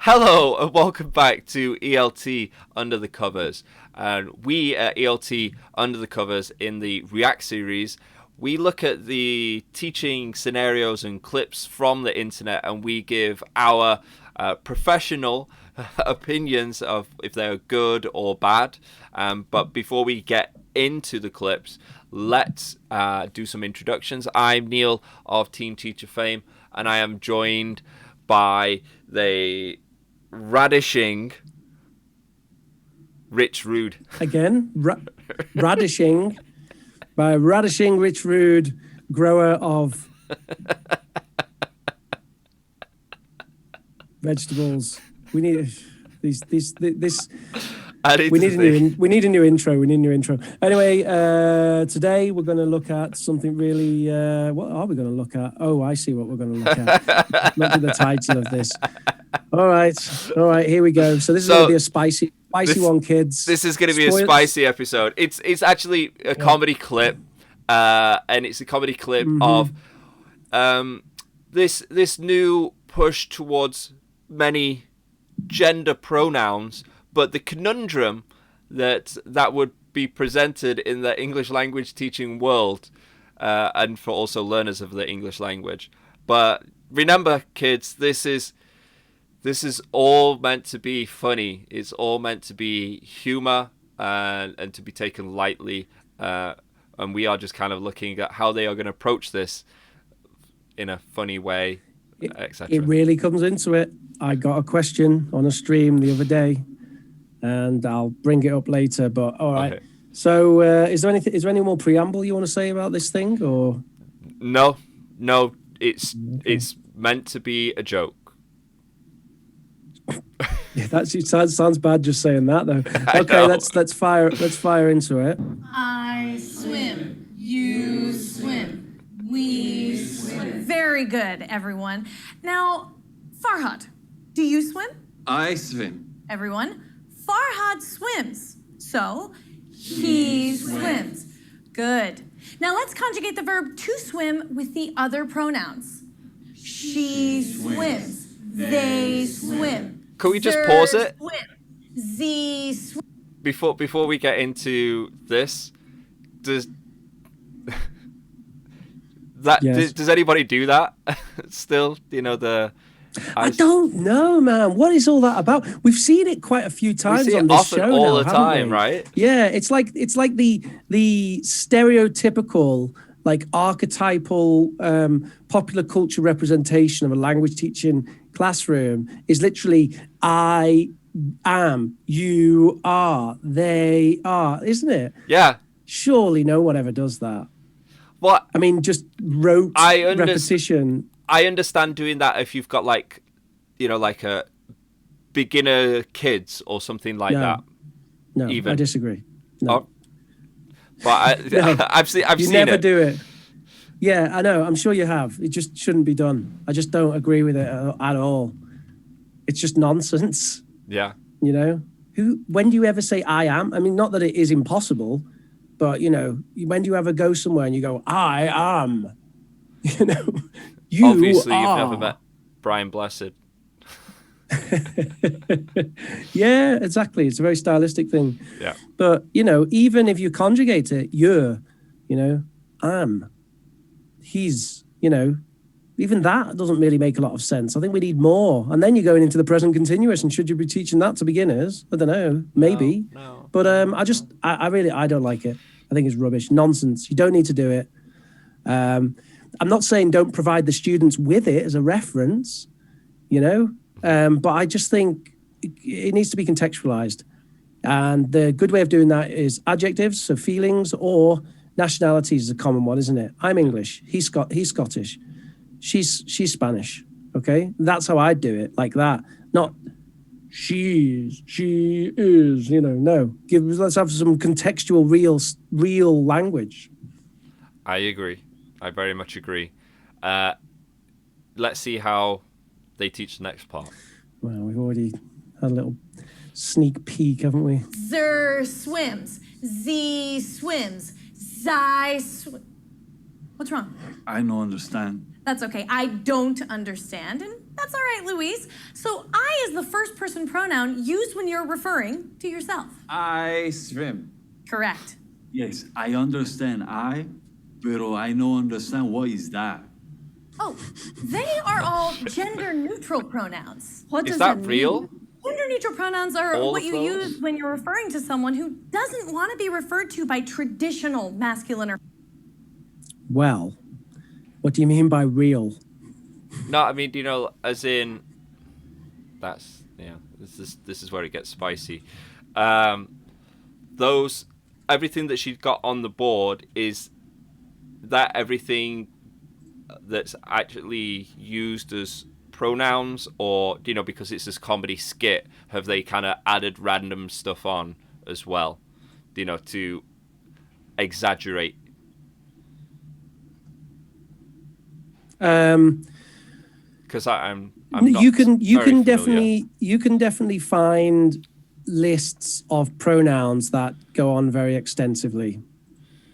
Hello and welcome back to ELT Under the Covers. And we at ELT Under the Covers in the React series, we look at the teaching scenarios and clips from the internet and we give our professional opinions of if they're good or bad. But before we get into the clips, let's do some introductions. I'm Neil of Team Teacher fame, and I am joined by the radishing Rich Rude. Again, radishing by radishing Rich Rude, grower of vegetables. We need this. We need a new intro. Anyway, today we're going to look at something really. What are we going to look at? Oh, I see what we're going to look at. Not the title of this. All right. Here we go. So this is going to be a spicy one, kids. This is going to be a spicy episode. It's actually a comedy clip, and it's a comedy clip of this new push towards many gender pronouns. But the conundrum that would be presented in the English language teaching world, and for also learners of the English language. But remember, kids, this is all meant to be funny. It's all meant to be humor and to be taken lightly. And we are just kind of looking at how they are going to approach this in a funny way, etc. It really comes into it. I got a question on a stream the other day, and I'll bring it up later. But all right. Okay. So, is there any more preamble you want to say about this thing, or? No. It's meant to be a joke. Yeah, it sounds bad just saying that though. Okay, let's fire into it. I swim. You swim. We swim. Very good, everyone. Now, Farhad, do you swim? I swim. Everyone, Farhad swims. So, he swims. Good. Now let's conjugate the verb to swim with the other pronouns. She swims. They swim. Can we just pause it? Z swim. Before we get into this, does anybody do that still? I don't know, man. What is all that about? We've seen it quite a few times on this show all now, the time, right? Yeah, it's like the stereotypical, like archetypal, popular culture representation of a language teaching classroom is literally I am, you are, they are, isn't it? Yeah. Surely no one ever does that. What? I mean, just rote repetition. I understand doing that if you've got like a beginner kids or something like that. No, even. I disagree. No. But I've seen you never it. Do it. Yeah, I know. I'm sure you have. It just shouldn't be done. I just don't agree with it at all. It's just nonsense. Yeah. When do you ever say I am? I mean, not that it is impossible, but when do you ever go somewhere and you go, I am? You obviously are. You've never met Brian Blessed. Yeah, exactly. It's a very stylistic thing. Yeah. But, even if you conjugate it, you're, am, he's, even that doesn't really make a lot of sense. I think we need more. And then you're going into the present continuous. And should you be teaching that to beginners? I don't know. Maybe. No. But I don't like it. I think it's rubbish. Nonsense. You don't need to do it. I'm not saying don't provide the students with it as a reference, but I just think it needs to be contextualized. And the good way of doing that is adjectives, so feelings, or nationalities is a common one, isn't it? I'm English. He's Scottish. She's Spanish. Okay, that's how I do it, like that. Not she is. No. Let's have some contextual, real language. I agree. I very much agree. Let's see how they teach the next part. Well, we've already had a little sneak peek, haven't we? Zer swims. Z swims. Zai swims. What's wrong? I don't understand. That's okay. I don't understand, and that's all right, Louise. So I is the first person pronoun used when you're referring to yourself? I swim. Correct. Yes, I understand I, pero I don't understand what is that. Oh, they are all gender neutral pronouns. What Is does that mean? real? Gender neutral pronouns are All what of you those? use when you're referring to someone who doesn't want to be referred to by traditional masculine or Well, what do you mean by real? No, I mean, as in, this is where it gets spicy. Everything that she's got on the board, is that everything that's actually used as pronouns, or because it's this comedy skit, have they kind of added random stuff on as well, to exaggerate? Because I'm not you can very definitely find lists of pronouns that go on very extensively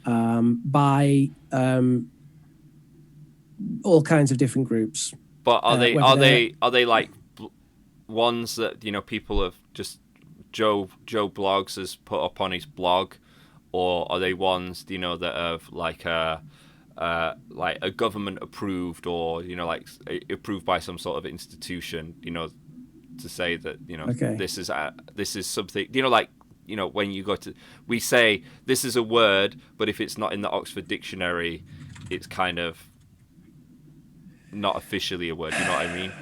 by all kinds of different groups. But are they like ones that people have just Joe Blogs has put up on his blog, or are they ones that have like a government approved, or approved by some sort of institution, to say that Okay. this is something, when you go to, we say this is a word, but if it's not in the Oxford Dictionary, it's kind of not officially a word. You know what I mean?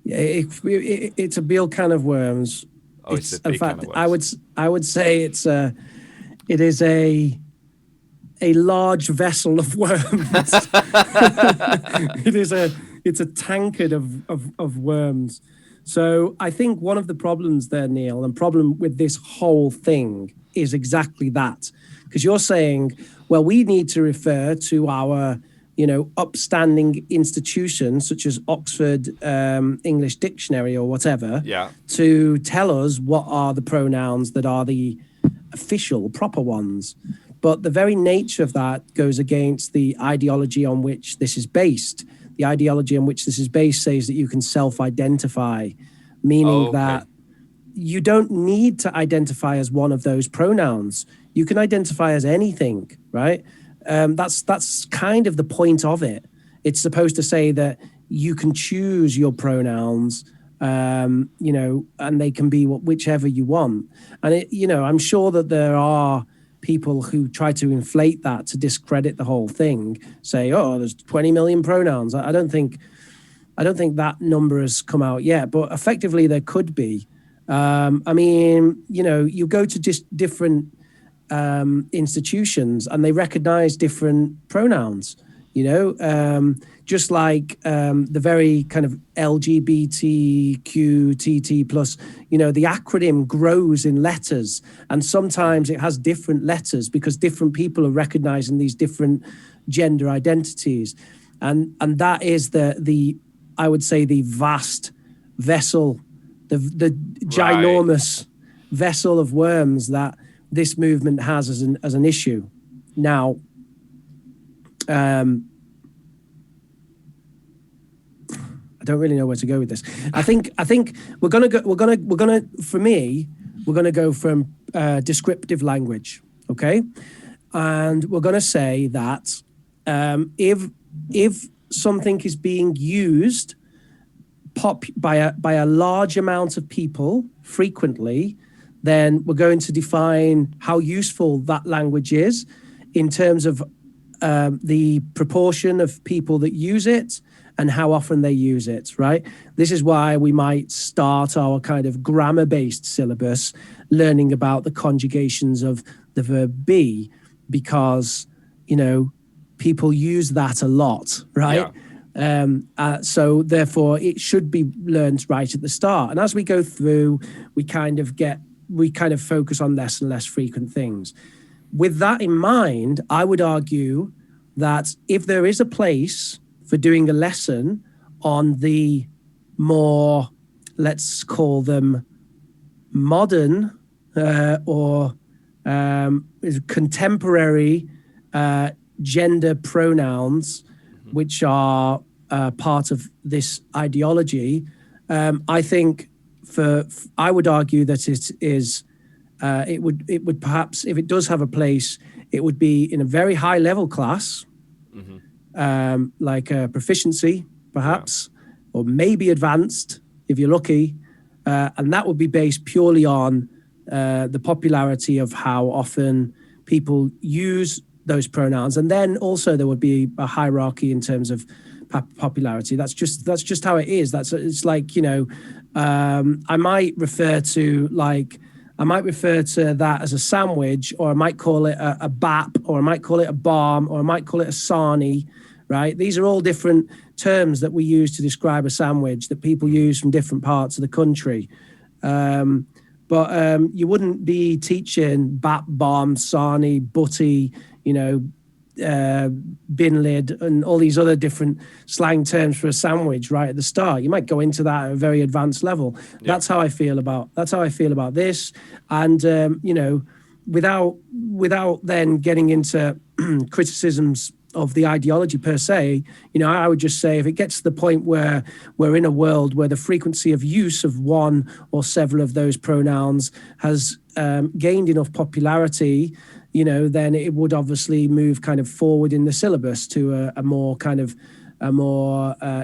Yeah, it's a real can of worms. Oh, it's a big in fact, can of worms. I would say it is a large vessel of worms. It's a tankard of worms. So I think one of the problems there, Neil, and problem with this whole thing is exactly that. Because you're saying, well, we need to refer to our upstanding institutions such as Oxford English Dictionary or whatever, to tell us what are the pronouns that are the official, proper ones. But the very nature of that goes against the ideology on which this is based. The ideology on which this is based says that you can self-identify, meaning that you don't need to identify as one of those pronouns. You can identify as anything, right? That's kind of the point of it. It's supposed to say that you can choose your pronouns, and they can be whichever you want. And I'm sure that there are people who try to inflate that to discredit the whole thing. Say, oh, there's 20 million pronouns. I don't think that number has come out yet, but effectively there could be. You go to just different institutions and they recognize different pronouns, just like the very kind of LGBTQTT plus, the acronym grows in letters, and sometimes it has different letters because different people are recognizing these different gender identities. And that is the I would say the vast vessel, the ginormous vessel of worms that this movement has as an issue. Now, I don't really know where to go with this. I think we're gonna go from descriptive language, okay? And we're gonna say that if something is being used by a large amount of people frequently, then we're going to define how useful that language is in terms of the proportion of people that use it and how often they use it, right? This is why we might start our kind of grammar-based syllabus learning about the conjugations of the verb be, because, people use that a lot, right? Yeah. So therefore it should be learned right at the start. And as we go through, we kind of focus on less and less frequent things. With that in mind, I would argue that if there is a place for doing a lesson on the more, let's call them modern or contemporary gender pronouns, which are part of this ideology, I think I would argue that it would perhaps, if it does have a place, it would be in a very high level class, like proficiency perhaps, or maybe advanced if you're lucky, and that would be based purely on the popularity of how often people use those pronouns, and then also there would be a hierarchy in terms of popularity. That's just how it is. It's like, I might refer to that as a sandwich, or I might call it a bap, or I might call it a balm, or I might call it a sarnie, right? These are all different terms that we use to describe a sandwich that people use from different parts of the country. But you wouldn't be teaching bap, balm, sarnie, butty, bin lid, and all these other different slang terms for a sandwich right at the start. You might go into that at a very advanced level. That's how I feel about this. And without then getting into criticisms of the ideology per se, I would just say, if it gets to the point where we're in a world where the frequency of use of one or several of those pronouns has gained enough popularity, then it would obviously move kind of forward in the syllabus to a more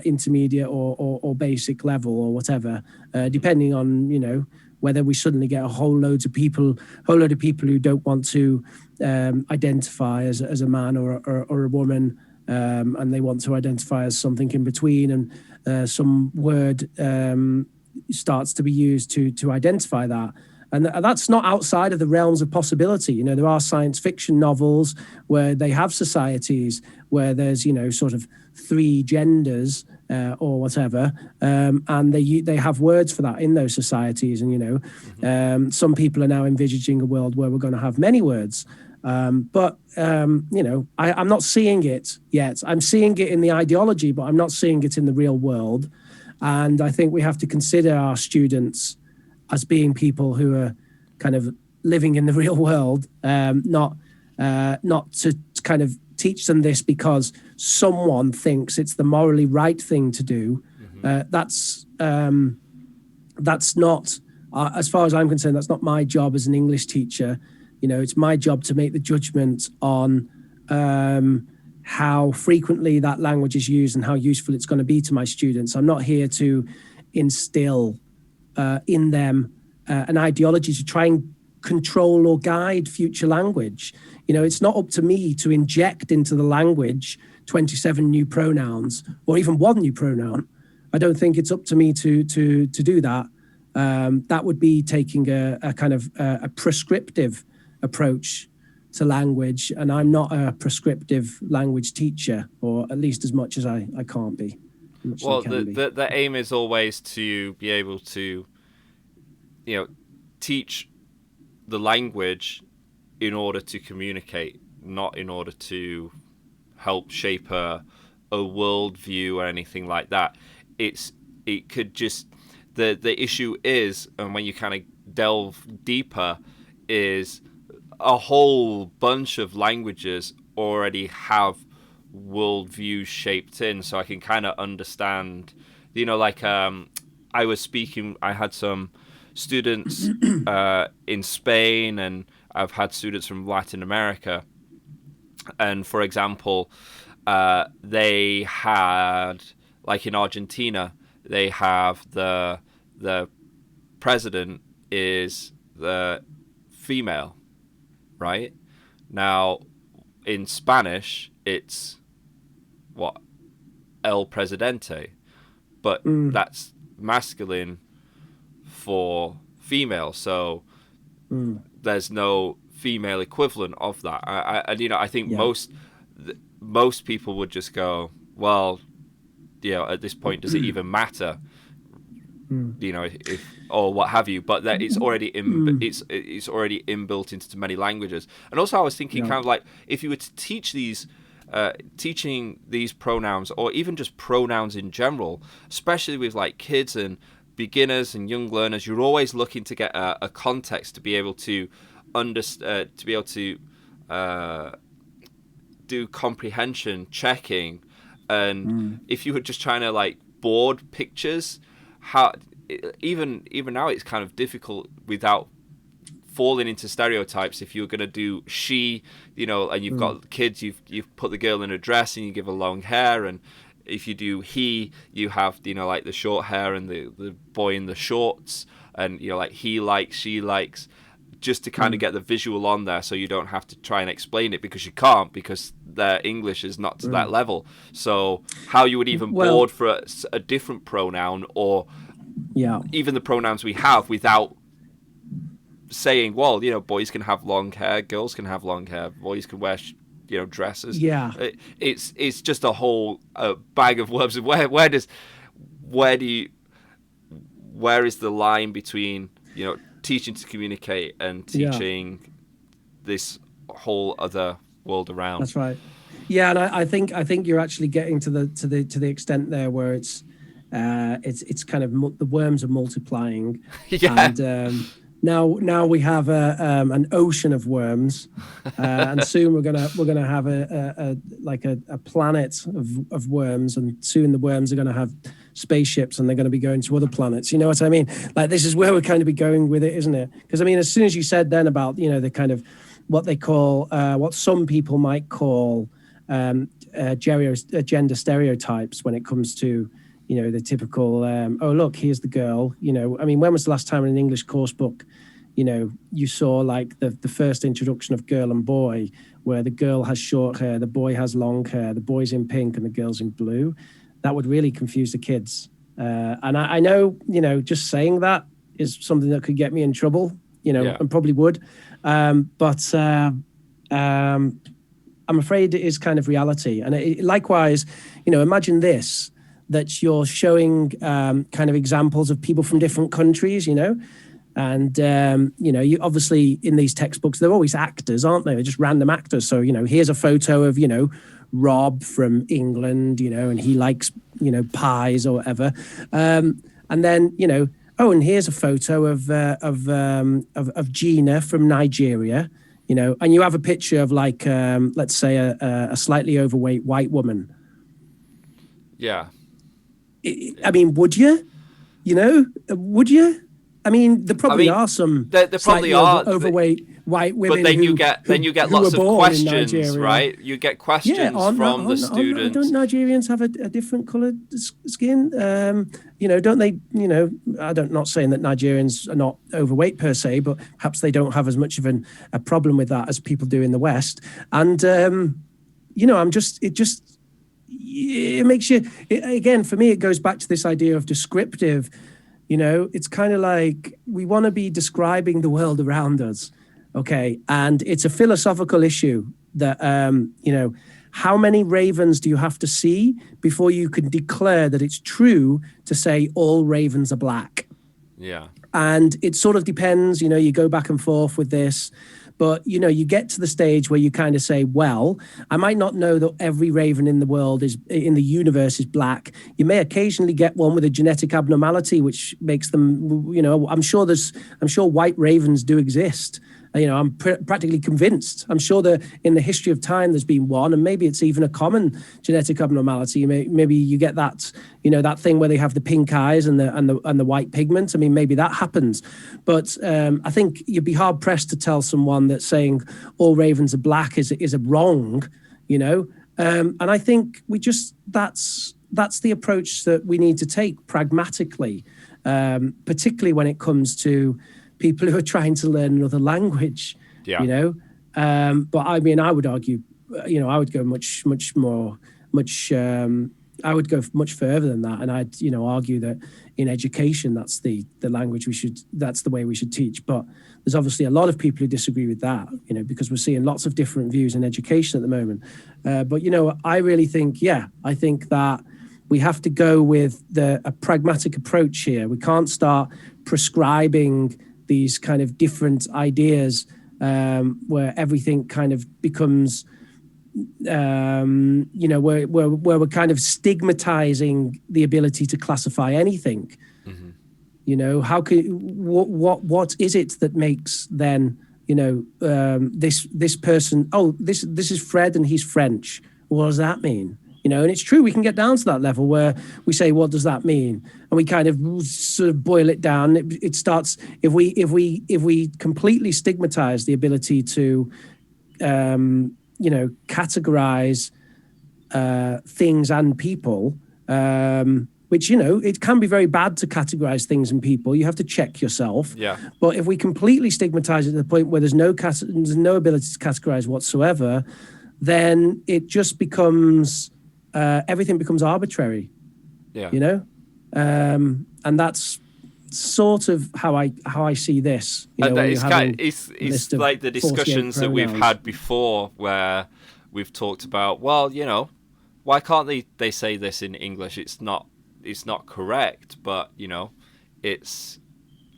intermediate or basic level, or whatever, depending on, whether we suddenly get a whole load of people who don't want to identify as a man or a woman, and they want to identify as something in between, and some word starts to be used to identify that. And that's not outside of the realms of possibility. There are science fiction novels where they have societies where there's, sort of three genders or whatever, and they have words for that in those societies. And, some people are now envisaging a world where we're going to have many words. But I'm not seeing it yet. I'm seeing it in the ideology, but I'm not seeing it in the real world. And I think we have to consider our students as being people who are kind of living in the real world, not to kind of teach them this because someone thinks it's the morally right thing to do. That's not, as far as I'm concerned, that's not my job as an English teacher. It's my job to make the judgment on how frequently that language is used and how useful it's going to be to my students. I'm not here to instill in them an ideology to try and control or guide future language. It's not up to me to inject into the language 27 new pronouns or even one new pronoun. I don't think it's up to me to do that. That would be taking a kind of a prescriptive approach to language, and I'm not a prescriptive language teacher, or at least as much as I can't be. Well, the aim is always to be able to, teach the language in order to communicate, not in order to help shape a worldview or anything like that. It could just, the issue is, and when you kind of delve deeper, is a whole bunch of languages already have worldview shaped in, so I can kind of understand, I had some students in Spain, and I've had students from Latin America, and for example, they had, like in Argentina, they have the president is the female, right? Now in Spanish it's el presidente, but that's masculine for female, so there's no female equivalent of that. I think most people would just go, well, at this point, does it even matter? If or what have you? But that it's already it's already inbuilt into many languages. And also, I was thinking, kind of like, if you were to teach these. Teaching these pronouns, or even just pronouns in general, especially with like kids and beginners and young learners, you're always looking to get a context to be able to understand, to be able to do comprehension checking. And if you were just trying to like board pictures, how even now it's kind of difficult without falling into stereotypes. If you're going to do she, and you've got kids, you've put the girl in a dress and you give her long hair, and if you do he, you have like the short hair and the boy in the shorts, and like he likes, she likes, just to kind of get the visual on there, so you don't have to try and explain it, because you can't, because their English is not to that level. So how you would even board for a different pronoun, or even the pronouns we have, without saying, well, boys can have long hair, girls can have long hair, boys can wear dresses. It's just a whole bag of worms. Where is the line between teaching to communicate and teaching this whole other world around? That's right. Yeah, and I think you're actually getting to the extent there where it's kind of the worms are multiplying. And now we have an ocean of worms, and soon we're gonna have a planet of worms, and soon the worms are gonna have spaceships and they're going to be going to other planets. You know what I mean? Like, this is where we're kind of be going with it, isn't it? Because I mean, as soon as you said then about the kind of what they call what some people might call gender stereotypes when it comes to the typical oh look, here's the girl. I mean, when was the last time in an English course book you saw like the first introduction of girl and boy, where the girl has short hair, the boy has long hair, the boy's in pink and the girl's in blue? That would really confuse the kids. And I know, just saying that is something that could get me in trouble, and probably would. But I'm afraid it is kind of reality. And likewise, imagine this, that you're showing kind of examples of people from different countries, and, you obviously in these textbooks, they're always actors, aren't they? They're just random actors. So, here's a photo of, Rob from England, and he likes, pies or whatever. And then, and here's a photo of Gina from Nigeria, and you have a picture of like, let's say a slightly overweight white woman. Yeah. I mean, would you? Would you? I mean, there probably are some there probably are overweight white women. But then you get lots of questions, right? You get questions from the students. Don't Nigerians have a different coloured skin? Don't they? I'm not saying that Nigerians are not overweight per se, but perhaps they don't have as much of a problem with that as people do in the West. And it makes you, again, for me, it goes back to this idea of descriptive. It's kind of like we want to be describing the world around us, okay? And it's a philosophical issue that, how many ravens do you have to see before you can declare that it's true to say all ravens are black? Yeah. And it sort of depends, you go back and forth with this. But, you get to the stage where you kind of say, well, I might not know that every raven in the universe is black. You may occasionally get one with a genetic abnormality, which makes them, I'm sure white ravens do exist. I'm practically convinced. I'm sure that in the history of time, there's been one, and maybe it's even a common genetic abnormality. Maybe you get that, that thing where they have the pink eyes and the white pigment. I mean, maybe that happens. But I think you'd be hard pressed to tell someone that saying all ravens are black is a wrong, And I think that's the approach that we need to take pragmatically, particularly when it comes to people who are trying to learn another language, but I mean, I would argue, I would go much further than that. And I'd, argue that in education, that's the language that's the way we should teach. But there's obviously a lot of people who disagree with that, because we're seeing lots of different views in education at the moment. But, I really think, I think that we have to go with a pragmatic approach here. We can't start prescribing these kind of different ideas where everything kind of becomes, where we're kind of stigmatizing the ability to classify anything. Mm-hmm. How what is it that makes then, this person, this is Fred and he's French. What does that mean? You know, and it's true, we can get down to that level where we say, what does that mean? And we kind of sort of boil it down. It starts, if we completely stigmatize the ability to, you know, categorize things and people, which, you know, it can be very bad to categorize things and people. You have to check yourself. Yeah. But if we completely stigmatize it to the point where there's no ability to categorize whatsoever, then it just becomes, everything becomes arbitrary. Yeah. You know? And that's sort of how I see this. You know, it's like the discussions that we've had before where we've talked about, well, you know, why can't they say this in English? It's not correct, but, you know, it's,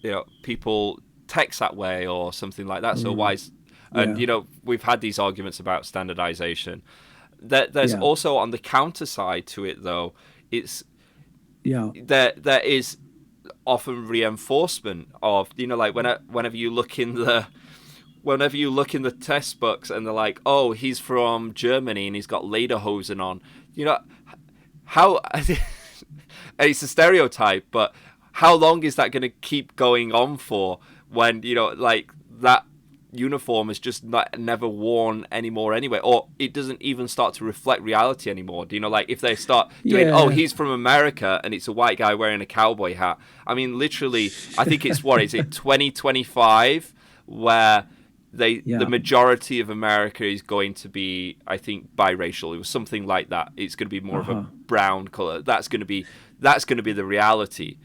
you know, people text that way or something like that. So why is, and, you know, we've had these arguments about standardization. There's also on the counter side to it, though, it's, there is often reinforcement of, you know, like whenever you look in the test books and they're like, oh, he's from Germany and he's got lederhosen on, you know, how it's a stereotype, but how long is that going to keep going on for when, you know, like that uniform is just never worn anymore anyway, or it doesn't even start to reflect reality anymore? Do you know, like if they start doing, oh, he's from America and it's a white guy wearing a cowboy hat. I mean, literally, I think it's 2025 where the majority of America is going to be, I think, biracial. It was something like that. It's going to be more of a brown color. That's going to be the reality.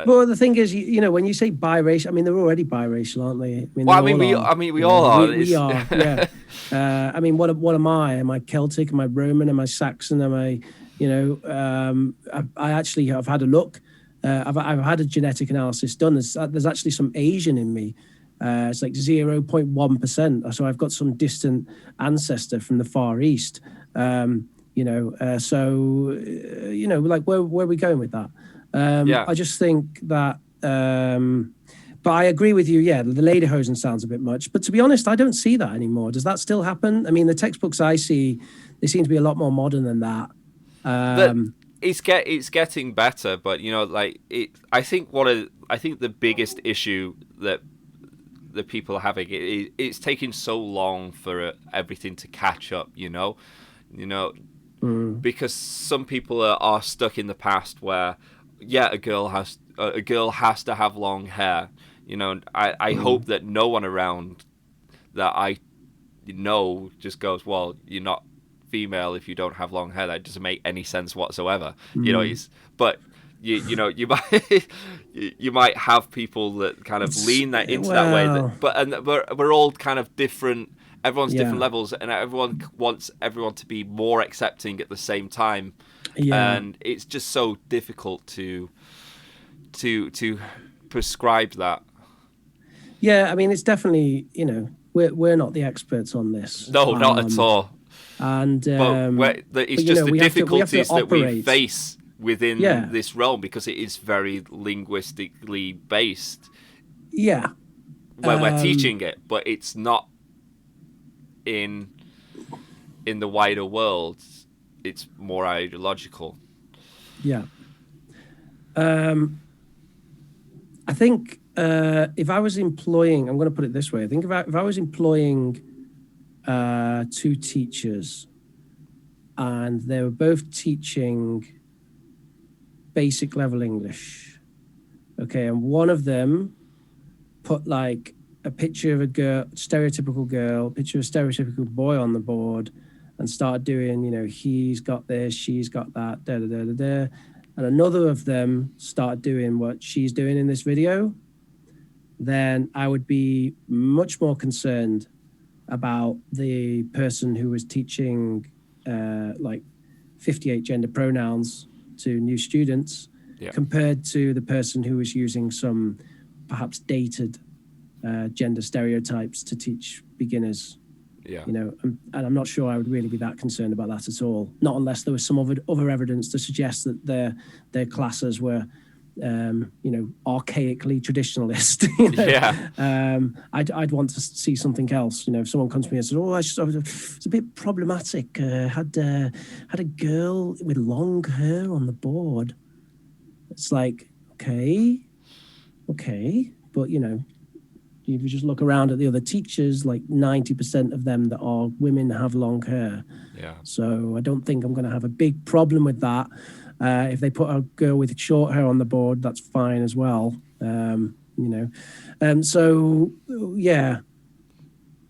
Well, the thing is, you know, when you say biracial, I mean, they're already biracial, aren't they? We all are. We are, yeah. I mean, what am I? Am I Celtic? Am I Roman? Am I Saxon? Am I, you know, I actually have had a look. I've had a genetic analysis done. There's actually some Asian in me. It's like 0.1%. So I've got some distant ancestor from the Far East. You know, so, you know, like where are we going with that? I just think that, but I agree with you. Yeah, the lederhosen sounds a bit much, but to be honest, I don't see that anymore. Does that still happen? I mean, the textbooks I see, they seem to be a lot more modern than that. It's getting better, but you know, like I think the biggest issue that the people are having, it's taking so long for everything to catch up. You know, because some people are stuck in the past where, yeah, a girl has to have long hair. You know, I hope that no one around that I know just goes, well, you're not female if you don't have long hair. That doesn't make any sense whatsoever. You know, but you know, you might have people that kind of lean that into that way. But we're all kind of different. Everyone's different levels, and everyone wants everyone to be more accepting at the same time. And it's just so difficult to prescribe that. Yeah, I mean, it's definitely, you know, we're not the experts on this. No, not at all. And but it's just the difficulties that we face within this realm, because it is very linguistically based. Yeah. Where we're teaching it, but it's not in the wider world. It's more ideological. Yeah. I think if I was employing, I'm going to put it this way. I think if I was employing two teachers and they were both teaching basic level English, okay, and one of them put like a picture of a girl, stereotypical girl, picture of a stereotypical boy on the board, and start doing, you know, he's got this, she's got that, da da da da da. And another of them start doing what she's doing in this video, then I would be much more concerned about the person who was teaching like 58 gender pronouns to new students compared to the person who was using some perhaps dated gender stereotypes to teach beginners. Yeah. You know, and I'm not sure I would really be that concerned about that at all. Not unless there was some other evidence to suggest that their classes were archaically traditionalist. you know? Yeah. I'd want to see something else. If someone comes to me and says, "Oh, it's a bit problematic. Had a girl with long hair on the board." It's like, okay, but if you just look around at the other teachers, like 90% of them that are women have long hair. Yeah. So I don't think I'm going to have a big problem with that. If they put a girl with short hair on the board, that's fine as well. So yeah,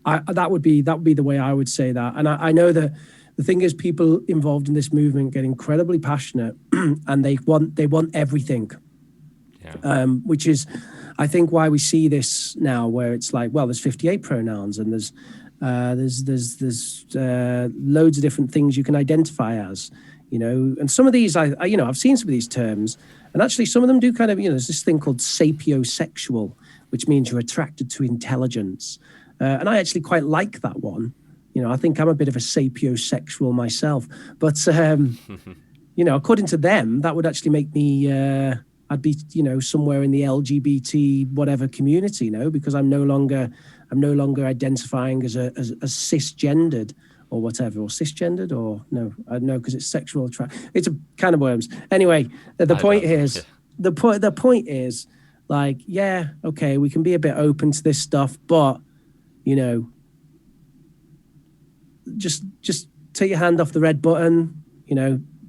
that would be the way I would say that. And I know that the thing is, people involved in this movement get incredibly passionate, and they want everything. Yeah. Which is, I think, why we see this now, where it's like, well, there's 58 pronouns, and there's loads of different things you can identify as, and some of these, I've seen some of these terms, and actually some of them do kind of, there's this thing called sapiosexual, which means you're attracted to intelligence, and I actually quite like that one. I think I'm a bit of a sapiosexual myself, but according to them, that would actually make me. I'd be, somewhere in the LGBT whatever community, because I'm no longer identifying as cisgendered or whatever, or cisgendered, or no, because it's sexual attraction. It's a can of worms. Anyway, the point is, like, yeah, okay, we can be a bit open to this stuff, but just take your hand off the red button,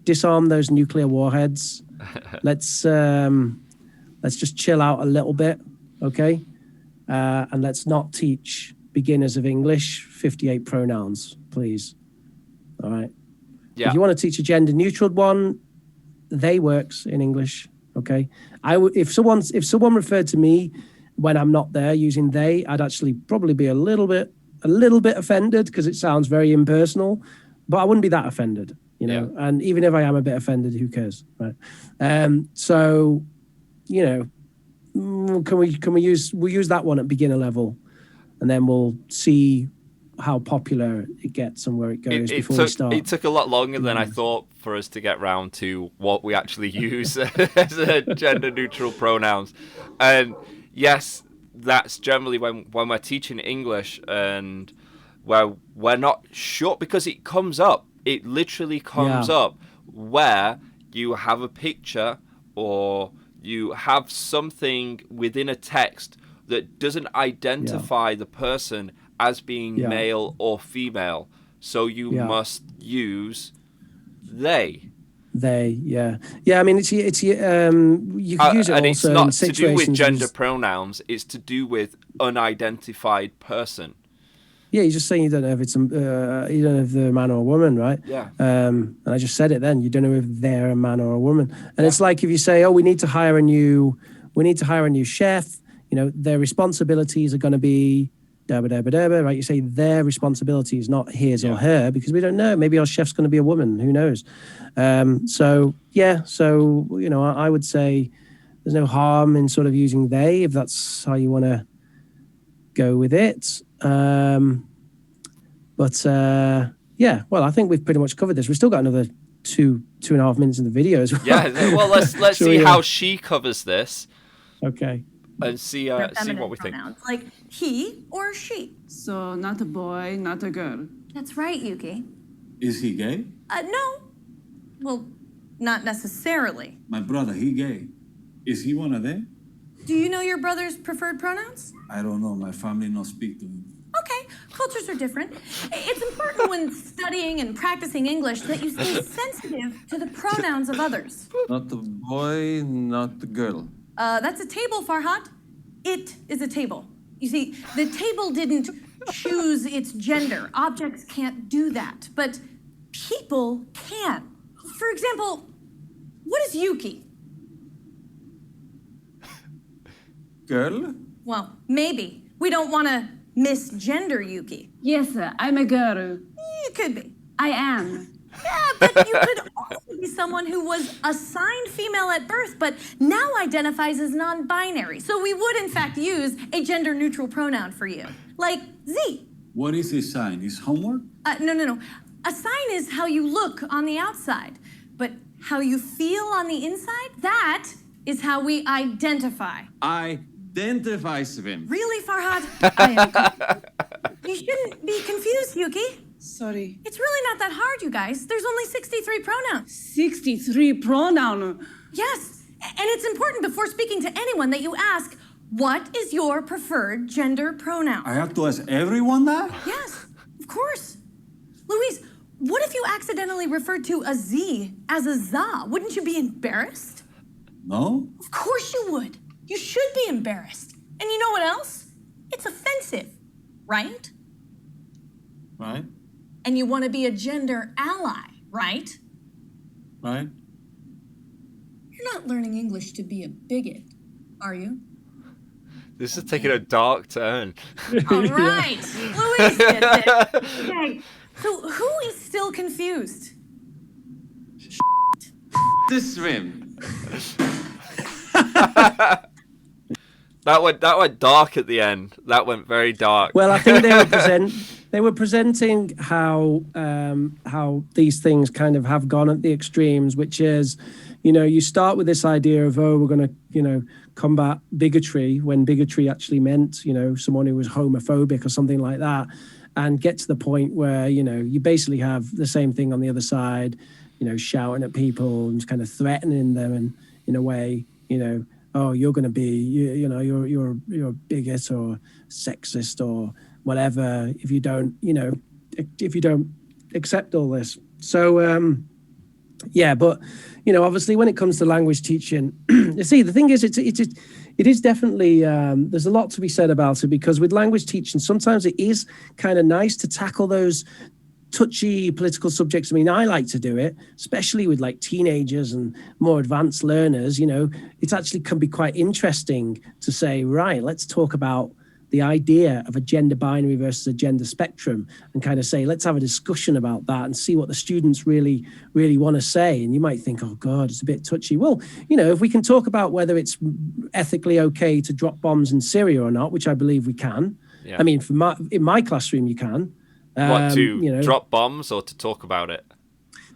disarm those nuclear warheads. Let's just chill out a little bit, okay? And let's not teach beginners of English 58 pronouns, please. All right. Yeah. If you want to teach a gender neutral one, they works in English, okay? If someone referred to me when I'm not there using they, I'd actually probably be a little bit offended, because it sounds very impersonal, but I wouldn't be that offended. Yeah. And even if I am a bit offended, who cares, right? So, we'll use that one at beginner level, and then we'll see how popular it gets and where it goes before we start. It took a lot longer than I thought for us to get round to what we actually use as gender neutral pronouns. And yes, that's generally when we're teaching English, and where we're not sure, because it comes up. It literally comes up where you have a picture, or you have something within a text that doesn't identify the person as being male or female. So you must use they. They, yeah. I mean, it's you can use it and also it's not in to do with situations. gender pronouns. It's to do with unidentified person. Yeah, you're just saying you don't know if it's you don't know if they're a man or a woman, right? Yeah. And I just said it then. You don't know if they're a man or a woman. And it's like if you say, "Oh, we need to hire a new chef." Their responsibilities are going to be right? You say their responsibilities, not his or her, because we don't know. Maybe our chef's going to be a woman. Who knows? So I would say there's no harm in sort of using they, if that's how you want to go with it. Well, I think we've pretty much covered this. We've still got another 2.5 minutes in the video as well. Yeah, well, let's see how she covers this. Okay. And see what we pronouns, think. like he or she. So not a boy, not a girl. That's right, Yuki. Is he gay? No. Well, not necessarily. My brother, he gay. Is he one of them? Do you know your brother's preferred pronouns? I don't know. My family not speak to him. Okay, cultures are different. It's important when studying and practicing English that you stay sensitive to the pronouns of others. Not a boy, not a girl. That's a table, Farhat. It is a table. You see, the table didn't choose its gender. Objects can't do that, but people can. For example, what is Yuki? Girl? Well, maybe. We don't want to misgender Yuki. Yes, I'm a girl. You could be. I am. Yeah, but you could also be someone who was assigned female at birth, but now identifies as non-binary. So we would, in fact, use a gender-neutral pronoun for you, like Z. What is his sign? His homework? No. A sign is how you look on the outside, but how you feel on the inside, that is how we identify. Identify swim. Really, Farhad? I am. You shouldn't be confused, Yuki. Sorry. It's really not that hard, you guys. There's only 63 pronouns. 63 pronoun. Yes, and it's important before speaking to anyone that you ask, what is your preferred gender pronoun? I have to ask everyone that? Yes, of course. Louise, what if you accidentally referred to a Z as a za? Wouldn't you be embarrassed? No? Of course you would. You should be embarrassed. And you know what else? It's offensive, right? Right? And you want to be a gender ally, right? Right? You're not learning English to be a bigot, are you? This is taking a dark turn. All right. Louise gets it. Okay. So who is still confused? The swim. That went dark at the end. That went very dark. Well, I think they were presenting how these things kind of have gone at the extremes, which is, you start with this idea of, we're going to, combat bigotry, when bigotry actually meant, someone who was homophobic or something like that, and get to the point where, you basically have the same thing on the other side, shouting at people and kind of threatening them, and in a way, oh, you're going to be, you're a bigot or sexist or whatever if you don't, if you don't accept all this. So, yeah, but obviously when it comes to language teaching, you see, the thing is, it is definitely there's a lot to be said about it, because with language teaching, sometimes it is kind of nice to tackle those touchy political subjects. I mean, I like to do it, especially with like teenagers and more advanced learners. It actually can be quite interesting to say, right, let's talk about the idea of a gender binary versus a gender spectrum, and kind of say, let's have a discussion about that and see what the students really, really want to say. And you might think, oh God, it's a bit touchy. Well, if we can talk about whether it's ethically okay to drop bombs in Syria or not, which I believe we can. Yeah. I mean, in my classroom, you can. What, to drop bombs or to talk about it?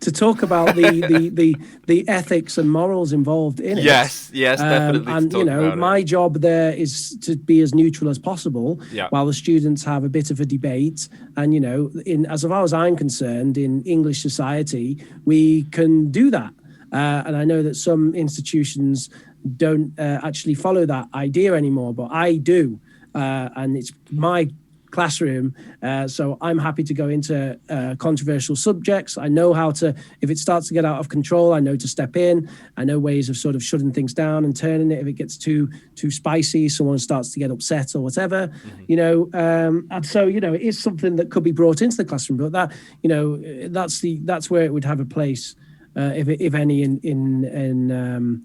To talk about the ethics and morals involved in it. Yes, definitely. And my job there is to be as neutral as possible, while the students have a bit of a debate. And as far as I'm concerned, in English society, we can do that. And I know that some institutions don't actually follow that idea anymore, but I do, and it's my classroom, so I'm happy to go into controversial subjects. I know how to, if it starts to get out of control, I know to step in. I know ways of sort of shutting things down and turning it if it gets too spicy, someone starts to get upset or whatever. And so it is something that could be brought into the classroom, but that that's where it would have a place, if any, in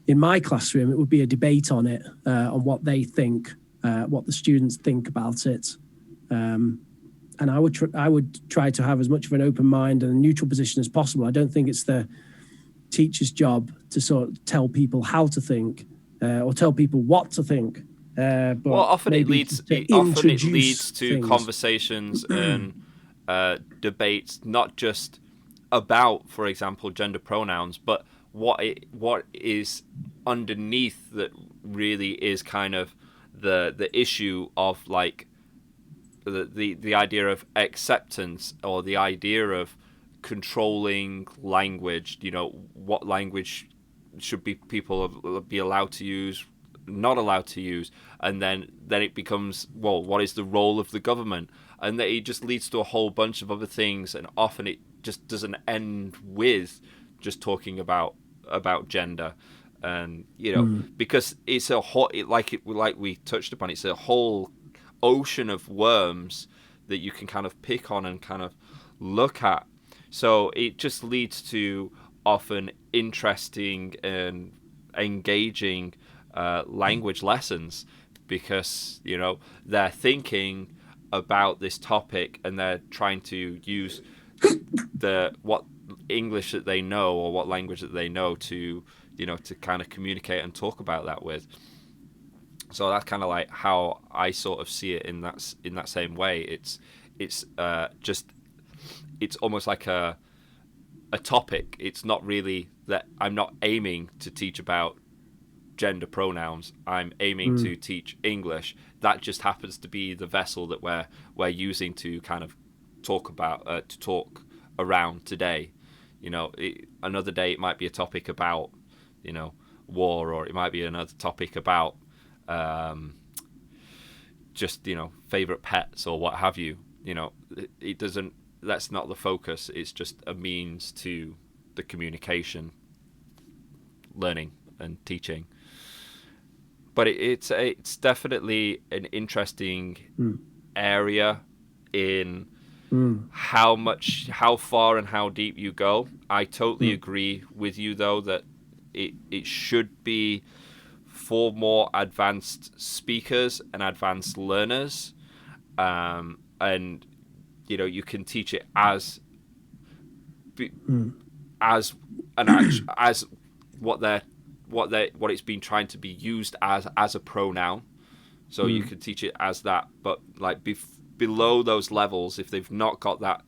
my classroom. It would be a debate on it, on what they think, what the students think about it, and I would try to have as much of an open mind and a neutral position as possible. I don't think it's the teacher's job to sort of tell people how to think, or tell people what to think. But often it leads to things. Conversations and debates, not just about, for example, gender pronouns, but what is underneath that really is kind of the issue of like the idea of acceptance, or the idea of controlling language. What language should people be allowed to use, not allowed to use, and then it becomes, well, what is the role of the government? And that it just leads to a whole bunch of other things, and often it just doesn't end with just talking about gender. And because it's a whole, like we touched upon, it's a whole ocean of worms that you can kind of pick on and kind of look at. So it just leads to often interesting and engaging language lessons, because they're thinking about this topic and they're trying to use what English that they know, or what language that they know, to to kind of communicate and talk about that with. So that's kind of like how I sort of see it in that same way. It's almost like a a topic. It's not really that I'm not aiming to teach about gender pronouns. I'm aiming to teach English. That just happens to be the vessel that we're using to kind of talk around today. Another day it might be a topic about war, or it might be another topic about just favorite pets or what have you. It doesn't. That's not the focus. It's just a means to the communication, learning, and teaching. But it's definitely an interesting area in how far and how deep you go. I totally agree with you, though, that it should be for more advanced speakers and advanced learners, and you can teach it as what it's been trying to be used as a pronoun. So you could teach it as that, but like below those levels, if they've not got that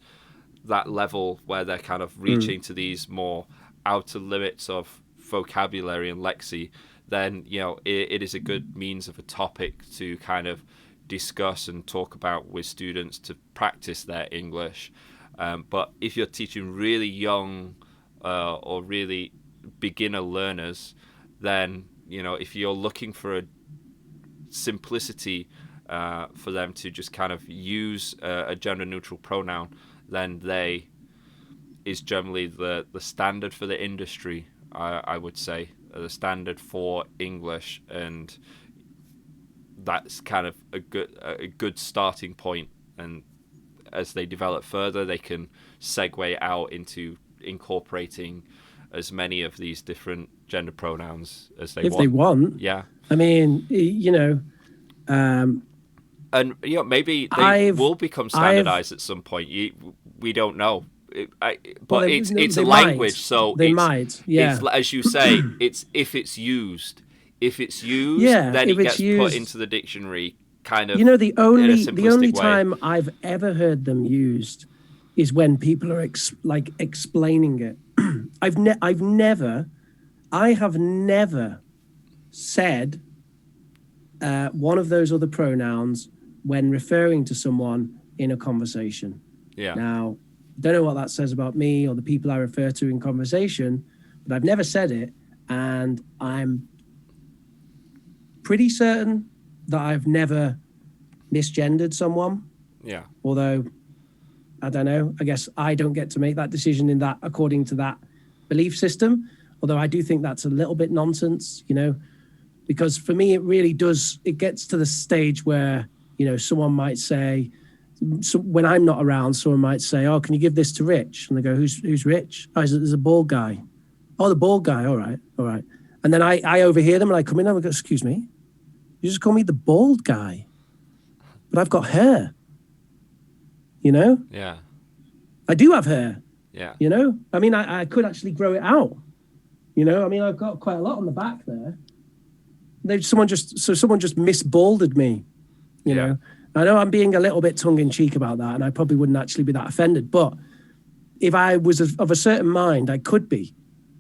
level where they're kind of reaching to these more outer limits of vocabulary and lexi, then it is a good means of a topic to kind of discuss and talk about with students to practice their English. But if you're teaching really young or really beginner learners, then if you're looking for a simplicity for them to just kind of use a gender neutral pronoun, then they is generally the standard for the industry. I would say the standard for English, and that's kind of a good starting point. And as they develop further, they can segue out into incorporating as many of these different gender pronouns as they want. If they want. Yeah. I mean, and maybe they will become standardized at some point. We don't know. But it's a language, so they might. Yeah. It's, as you say, it's if it's used. If it's used, then it gets put into the dictionary. Kind of. The only way. time I've ever heard them used is when people are explaining it. I have never said one of those other pronouns when referring to someone in a conversation. Yeah. Now, don't know what that says about me or the people I refer to in conversation, but I've never said it, and I'm pretty certain that I've never misgendered someone. Yeah. Although, I don't know, I guess I don't get to make that decision according to that belief system. Although I do think that's a little bit nonsense, because for me, it really does, it gets to the stage where, someone might say, when I'm not around, someone might say, "Oh, can you give this to Rich?" And they go, "Who's Rich?" "Oh, there's a bald guy." "Oh, the bald guy. All right. And then I overhear them and I come in and I go, "Excuse me, you just call me the bald guy, but I've got hair." Yeah. I do have hair. Yeah. I mean, I could actually grow it out. I mean, I've got quite a lot on the back there. Someone just misbalded me. You know, I know I'm being a little bit tongue in cheek about that, and I probably wouldn't actually be that offended. But if I was of a certain mind, I could be.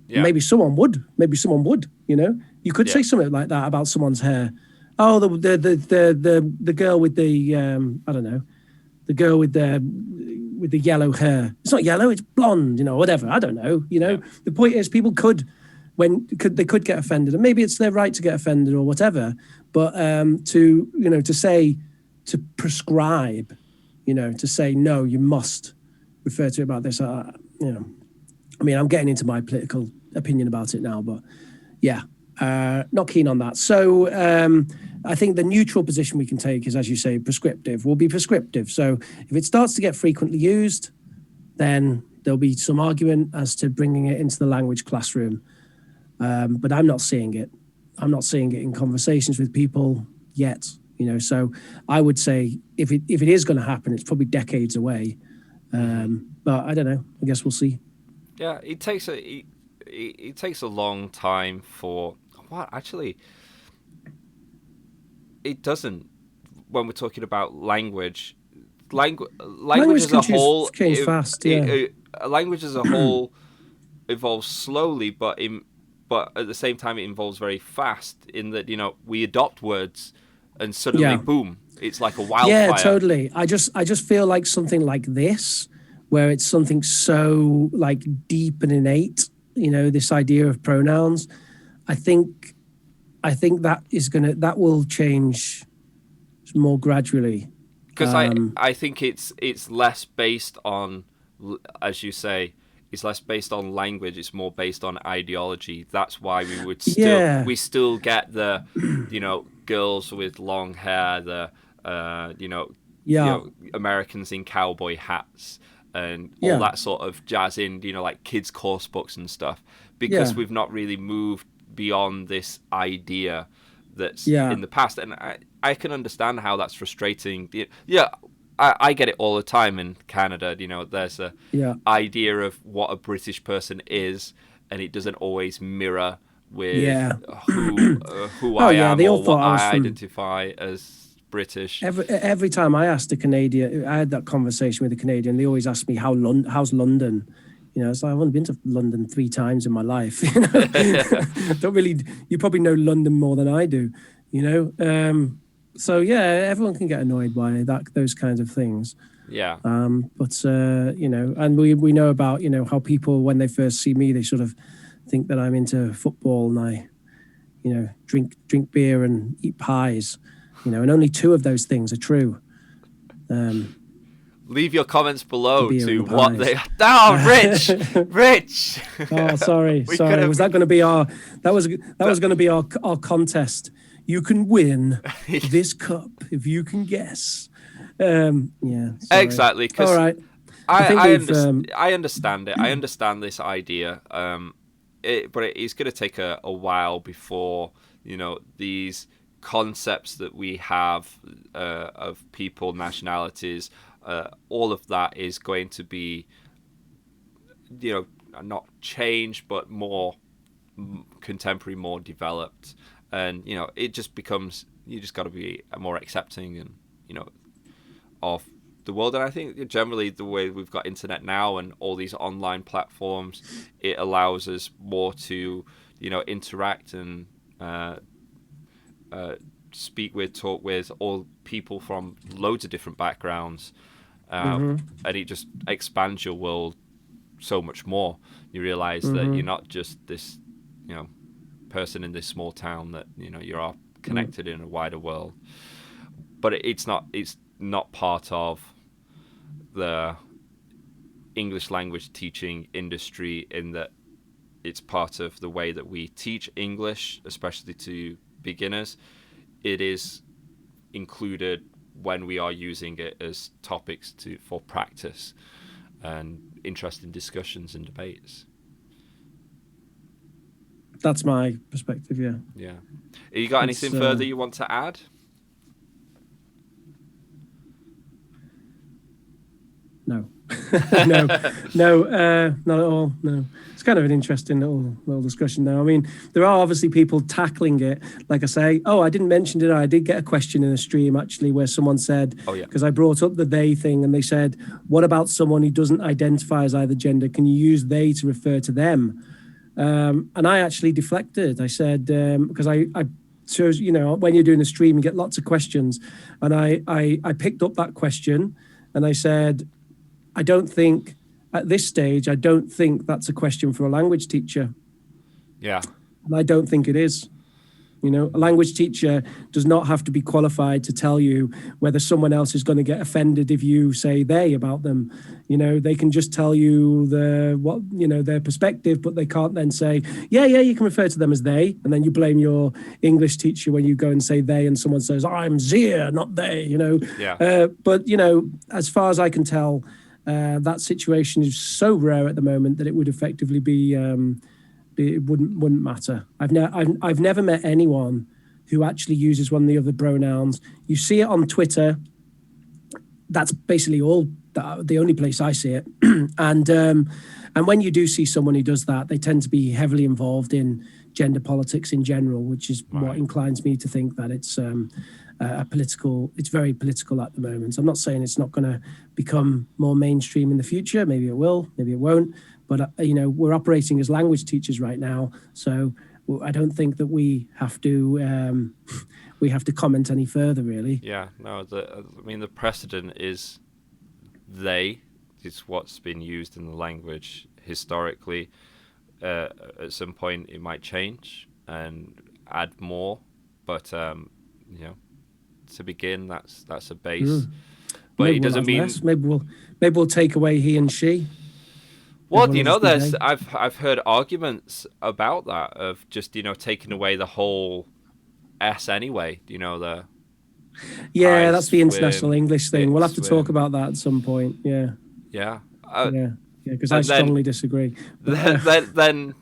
Yeah. Maybe someone would. You could say something like that about someone's hair. Oh, the girl with the I don't know, the girl with the yellow hair. It's not yellow, it's blonde. Whatever. I don't know. The point is, people could get offended, and maybe it's their right to get offended or whatever. But to prescribe, to say no, you must refer to it about this. I mean, I'm getting into my political opinion about it now, but yeah, not keen on that. So I think the neutral position we can take is, as you say, prescriptive. We'll be prescriptive. So if it starts to get frequently used, then there'll be some argument as to bringing it into the language classroom. But I'm not seeing it. I'm not seeing it in conversations with people yet. So I would say if it is going to happen, it's probably decades away. But I don't know. I guess we'll see. Yeah, it takes a long time for actually it doesn't. When we're talking about language as a whole, change fast. Yeah. Language as a whole evolves slowly, but at the same time it evolves very fast. In that we adopt words, and suddenly boom, it's like a wildfire. Yeah, totally. I just feel like something like this, where it's something so like deep and innate. This idea of pronouns. I think that will change more gradually. Because I think it's less based on, as you say, it's less based on language. It's more based on ideology. That's why we still get the, girls with long hair, the Americans in cowboy hats and all that sort of jazz in like kids' course books and stuff, because we've not really moved beyond this idea that's in the past. And I can understand how that's frustrating. I get it all the time in Canada. There's a idea of what a British person is, and it doesn't always mirror with who I am or what I identify as British. Every time I asked a Canadian, I had that conversation with a Canadian, they always ask me how's London. It's like I've only been to London 3 times in my life. Don't really. You probably know London more than I do. So everyone can get annoyed by those kinds of things. Yeah. But and we know about how people, when they first see me, they sort of think that I'm into football and I drink beer and eat pies. And only 2 of those things are true. Leave your comments below to what they. Oh, Rich. Oh, sorry. Was that going to be our? That was going to be our contest. You can win this cup if you can guess. Exactly. All right. I understand it. I understand this idea. But it's going to take a while before these concepts that we have of people, nationalities, all of that is going to be not changed but more contemporary, more developed, and it just becomes, you just got to be more accepting and of the world. And I think generally the way we've got internet now and all these online platforms, it allows us more to interact and talk with all people from loads of different backgrounds, and it just expands your world so much more. You realize that you're not just this person in this small town, that you are connected in a wider world. But it's not part of the English language teaching industry, in that it's part of the way that we teach English, especially to beginners. It is included when we are using it as topics for practice and interesting discussions and debates. That's my perspective. Yeah. You got anything further you want to add? No. No, not at all. No, it's kind of an interesting little discussion now. I mean, there are obviously people tackling it. Like I say, I didn't mention it. I did get a question in a stream actually where someone said, because I brought up the they thing, and they said, what about someone who doesn't identify as either gender? Can you use they to refer to them? And I actually deflected. I said, because I chose, when you're doing a stream, you get lots of questions, and I picked up that question, and I said, at this stage, I don't think that's a question for a language teacher. Yeah. And I don't think it is. A language teacher does not have to be qualified to tell you whether someone else is going to get offended if you say they about them. They can just tell you their perspective, but they can't then say, you can refer to them as they, and then you blame your English teacher when you go and say they, and someone says, I'm Zia, not they. Yeah. But as far as I can tell, that situation is so rare at the moment that it would effectively be. It wouldn't matter. I've never met anyone who actually uses one of the other pronouns. You see it on Twitter. That's basically the only place I see it. And when you do see someone who does that, they tend to be heavily involved in gender politics in general, which is what inclines me to think that it's it's very political at the moment. I'm not saying it's not going to become more mainstream in the future. Maybe it will, maybe it won't. But we're operating as language teachers right now, so I don't think that we have to comment any further, really. Yeah, no, the precedent is it's what's been used in the language historically. At some point it might change and add more, but to begin, that's a base. But Maybe it doesn't mean less. Maybe we'll take away he and she. Well, Everyone will just be they. I've heard arguments about that, of just taking away the whole S anyway. Yeah, I that's the international swim, English thing. it We'll have to talk swim. about that at some point. Yeah, Yeah. because I strongly disagree. Then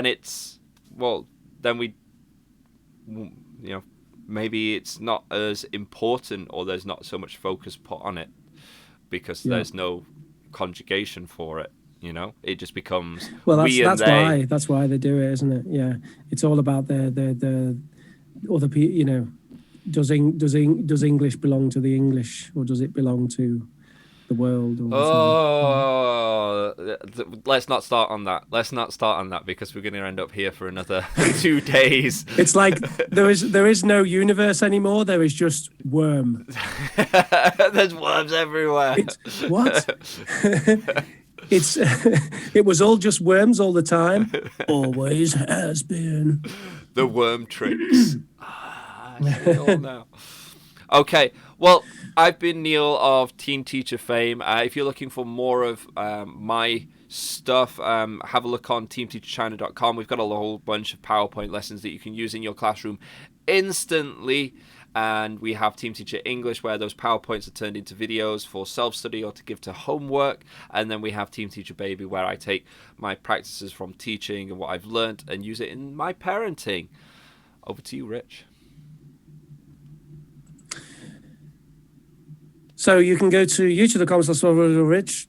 it's then we maybe it's not as important, or there's not so much focus put on it because there's no conjugation for it. It just becomes we and they. That's why they do it, isn't it? Yeah, it's all about the other people. Does English belong to the English, or does it belong to the world? Let's not start on that. Because we're going to end up here for another 2 days. It's like there is no universe anymore. There is just worm. There's worms everywhere. What? It was all just worms all the time. Always has been. The worm tricks. I see it all now. Okay, well, I've been Neil of Teen Teacher fame. If you're looking for more of my stuff, have a look on teamteacherchina.com. We've got a whole bunch of PowerPoint lessons that you can use in your classroom instantly. And we have Team Teacher English, where those PowerPoints are turned into videos for self-study or to give to homework. And then we have Team Teacher Baby, where I take my practices from teaching and what I've learned and use it in my parenting. Over to you, Rich. So you can go to youtube.com/rich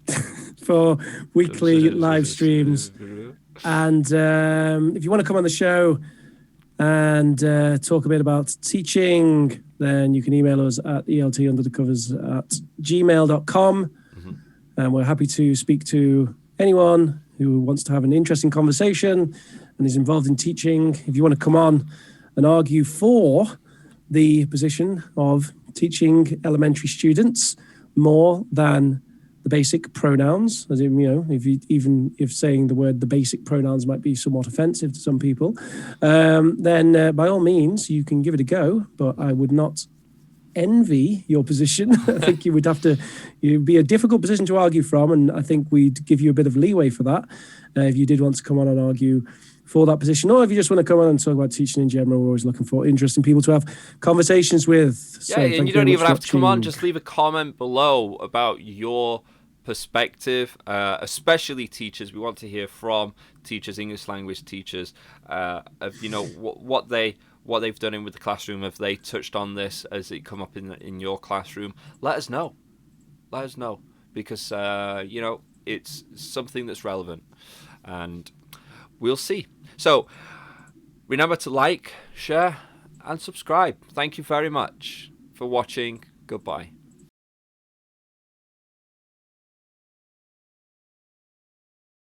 for weekly live streams. And if you want to come on the show and talk a bit about teaching, then you can email us at eltunderthecovers@gmail.com. And we're happy to speak to anyone who wants to have an interesting conversation and is involved in teaching. If you want to come on and argue for the position of teaching elementary students more than the basic pronouns, as in, if saying the word the basic pronouns might be somewhat offensive to some people, then by all means you can give it a go, but I would not envy your position. I think you'd be a difficult position to argue from, and I think we'd give you a bit of leeway for that if you did want to come on and argue for that position, or if you just want to come on and talk about teaching in general. We're always looking for interesting people to have conversations with. Yeah, and you don't even have to come on, just leave a comment below about your perspective, especially teachers. We want to hear from teachers, English language teachers, of what they've done in with the classroom. If they touched on this as it come up in your classroom, let us know, because it's something that's relevant, and we'll see. So remember to like, share, and subscribe. Thank you very much for watching. Goodbye.